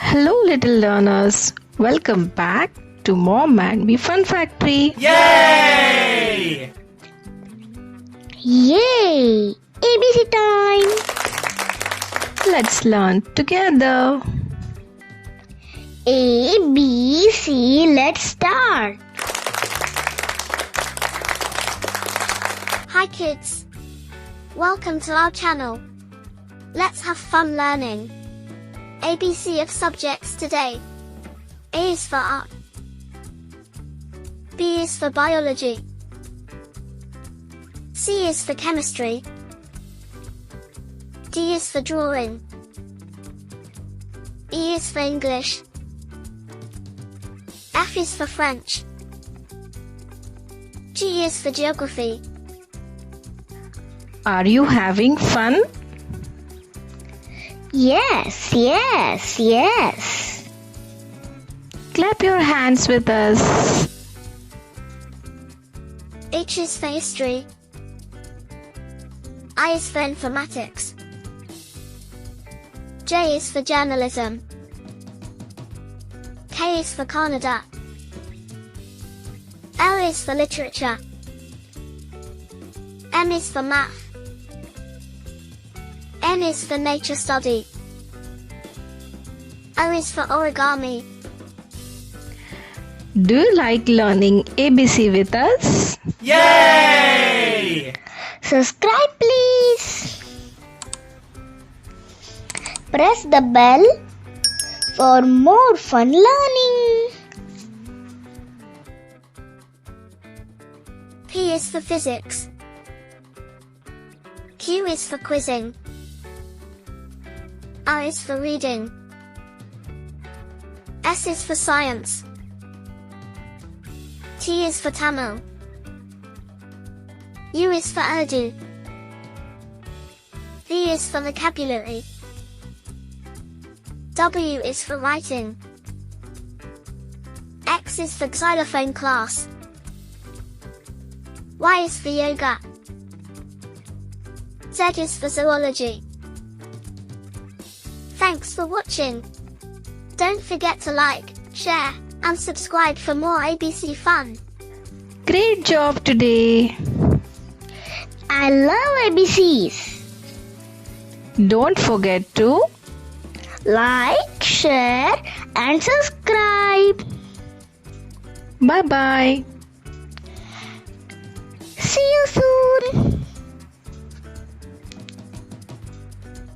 Hello, little learners. Welcome back to Mom and Me Fun Factory. Yay! Yay! ABC time! Let's learn together. A, B, C, let's start. Hi kids! Welcome to our channel. Let's have fun learning. ABC of subjects today. A is for art. B is for biology. C is for chemistry. D is for drawing. E is for English. F is for French. G is for geography. Are you having fun? Yes. Clap your hands with us. H is for history. I is for informatics. J is for journalism. K is for Canada. L is for literature. M is for math. N is for nature study. O is for origami. Do you like learning ABC with us? Yay! Subscribe please. Press the bell for more fun learning. P is for physics. Q is for quizzing. R is for reading. S is for science. T is for Tamil. U is for Urdu. V is for vocabulary. W is for writing. X is for xylophone class. Y is for yoga. Z is for zoology. Thanks for watching. Don't forget to like, share, and subscribe for more ABC fun. Great job today. I love ABCs. Don't forget to Like, share, and subscribe. bye-bye. See you soon.